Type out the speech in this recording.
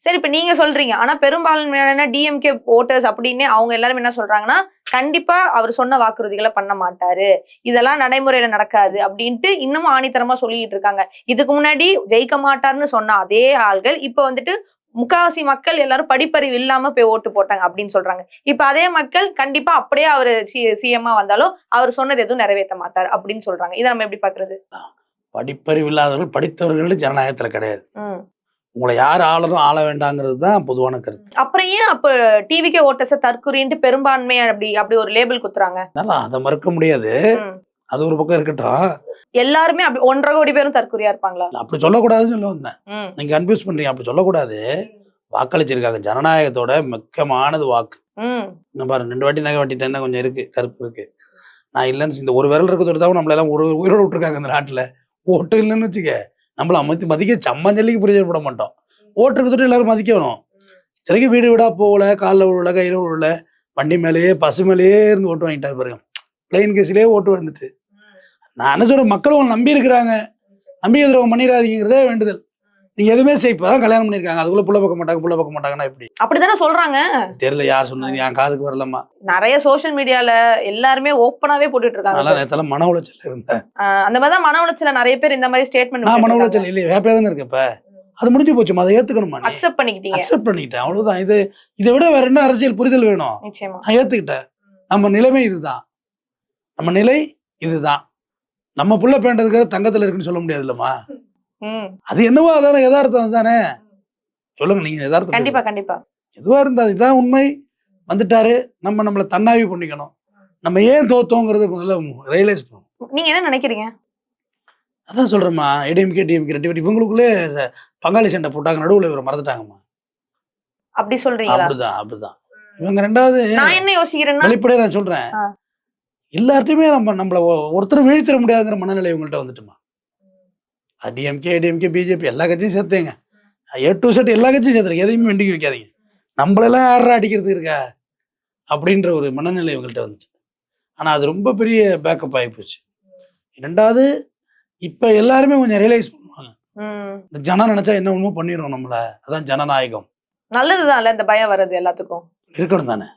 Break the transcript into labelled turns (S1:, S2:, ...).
S1: சரி, இப்ப நீங்க சொல்றீங்க. ஆனா பெரும்பான்மையான டிஎம்கே ஓட்டர்ஸ் அப்படின்னு அவங்க எல்லாரும் என்ன சொல்றாங்கன்னா, கண்டிப்பா அவர் சொன்ன வாக்குறுதிகளை பண்ண மாட்டாரு. இதெல்லாம் நடைமுறையில நடக்காது அப்படின்ட்டு இன்னமும் ஆணித்தரமா சொல்லிட்டு இருக்காங்க. இதுக்கு முன்னாடி ஜெயிக்க மாட்டாருன்னு சொன்ன அதே ஆள்கள் இப்ப வந்துட்டு முக்காவாசி மக்கள் எல்லாரும் படிப்பறிவு இல்லாம போய் ஓட்டு போட்டாங்க அப்படின்னு சொல்றாங்க. இப்ப அதே மக்கள் கண்டிப்பா அப்படியே அவரு சிஎம்மா வந்தாலும் அவர் சொன்னது எதுவும் நிறைவேற்ற மாட்டாரு அப்படின்னு சொல்றாங்க. இதை நம்ம எப்படி பாக்குறது?
S2: படிப்பறிவு இல்லாதவர்கள் படித்தவர்கள் ஜனநாயகத்துல கிடையாது. உங்களை யார் ஆளணும் ஆள வேண்டாங்கிறது தான் பொதுவான கருத்து.
S1: அப்புறம் ஏன் அப்ப டிவிக்கே ஓட்டர்ஸ தற்குறின்ட்டு பெரும்பான்மை அப்படி ஒரு லேபிள் குத்துறாங்க?
S2: அதை மறுக்க முடியாது. அது ஒரு பக்கம் இருக்கட்டும்.
S1: எல்லாருமே அப்படி 1.5 கோடி பேரும் தற்குறியா இருப்பாங்களா?
S2: அப்படி சொல்லக்கூடாதுன்னு சொல்ல வந்தேன். நீங்க கன்ஃபியூஸ் பண்றீங்க. அப்படி சொல்லக்கூடாது. வாக்களிச்சிருக்காங்க. ஜனநாயகத்தோட முக்கியமானது வாக்கு. இன்னும் பாருங்க 2 வாட்டி நகை வாட்டிட்டேன்னா கொஞ்சம் இருக்கு, கருப்பு இருக்கு. நான் இல்லைன்னு இந்த ஒரு விரல் இருக்கிறத தான் நம்மள எல்லாம் ஒரு உயிரோடு விட்டுருக்காங்க இந்த நாட்டுல. ஓட்டு இல்லைன்னு வச்சுக்க நம்மள மதிக்க சம்மஞ்சல்லிக்கு புரியப்பட மாட்டோம். ஓட்டு இருக்கிறது எல்லாரும் மதிக்கணும். இத்தனைக்கும் வீடு வீடா போகல, காலில் விழல, கையில விழல, வண்டி மேலேயே பசு மேலேயே இருந்து ஓட்டு வாங்கிட்டாரு பாருங்க. பிளைன் கேஸ்லேயே ஓட்டு வந்துட்டு. நான் என்ன சொல்றேன், மக்களும் நம்பி இருக்கிறாங்க. நம்பிக்கை துரோகம் பண்ணிடாதீங்கிறதே வேண்டுதல். நீங்க எதுவுமே இப்பதான் கல்யாணம் பண்ணிருக்காங்க, அதுக்குள்ள புள்ள பார்க்க மாட்டாங்கன்னா எப்படி? அப்படித்தானே சொல்றாங்க. தெரியல யார் சொன்னது, என் காதுக்கு வரலமா. நிறைய சோசியல் மீடியால எல்லாருமே ஓப்பனாவே போட்டுட்டு இருக்காங்க. நேரத்துல மன உளைச்சல் இருந்தேன். அந்த மாதிரிதான் மன உளைச்சல நிறைய பேர் இந்த மாதிரி ஸ்டேட்மெண்ட். நான் மன உளைச்சல் இல்லையே, வேப்பே தானே இருக்கு. இப்ப அது முடிஞ்சு போச்சுமா, அதை ஏத்துக்கணுமா? அக்செப்ட் பண்ணிக்கிட்டேன் அவ்வளவுதான். இதை விட வேற என்ன அரசியல் புரிதல் வேணும்? நிச்சயமா நான் ஏத்துக்கிட்டேன். நம்ம நிலைமை இதுதான், நம்ம நிலை இதுதான். நம்ம புள்ள பேண்டதுக்கு தங்கத்துல இருக்குன்னு சொல்ல முடியாது இல்லம்மா. அது என்னவோ அதான யதார்த்தம் தானே. சொல்லுங்க நீங்க யதார்த்தம். கண்டிப்பா கண்டிப்பா. எதுவா இருந்தா இதுதான் உண்மை. வந்துட்டாரு, நம்மள தன்னாவி பண்ணிக்கணும். நம்ம ஏன் தோத்தோங்கிறது முதல்ல ரியலைஸ் பண்ணணும். நீங்க என்ன நினைக்கிறீங்க? அதான் சொல்றேம்மா, ஏடிஎம்கே டிஎம்கே ரெண்டு இவங்களுக்குள்ளே பங்காளி சண்டை போட்டாங்க, நடுவுல இவரை மறந்துட்டாங்கம்மா. அப்படி சொல்றீங்களா? அப்படிதான். இவங்க ரெண்டாவது நான் என்ன யோசிக்கிறேன்னா, வெளிப்படையா நான் சொல்றேன், எல்லார்ட்டையுமே நம்மள ஒருத்தர் வீழ்த்திட முடியாதுங்கிற மனநிலை இவங்கள்ட்ட வந்துட்டுமா. டிஎம்கே ஏடிஎம்கே பிஜேபி எல்லா கட்சியும் சேர்த்தேங்க. A to Z எல்லா கட்சியும் சேர்த்துருங்க, எதையுமே வெண்டிக்க வைக்காதீங்க. நம்மளெல்லாம் யாரா அடிக்கிறது இருக்கா அப்படின்ற ஒரு மனநிலை இவங்கள்ட்ட வந்துச்சு. ஆனா அது ரொம்ப பெரிய பேக்கப் ஆகிப்போச்சு. ரெண்டாவது, இப்ப எல்லாருமே கொஞ்சம் ரியலைஸ் பண்ணுவாங்க. இந்த ஜனம் நினைச்சா என்ன ஒண்ணுமோ பண்ணிடுவோம் நம்மள. அதான் ஜனநாயகம். நல்லதுதான் இல்ல இந்த பயம் வர்றது எல்லாத்துக்கும் இருக்கணும் தானே.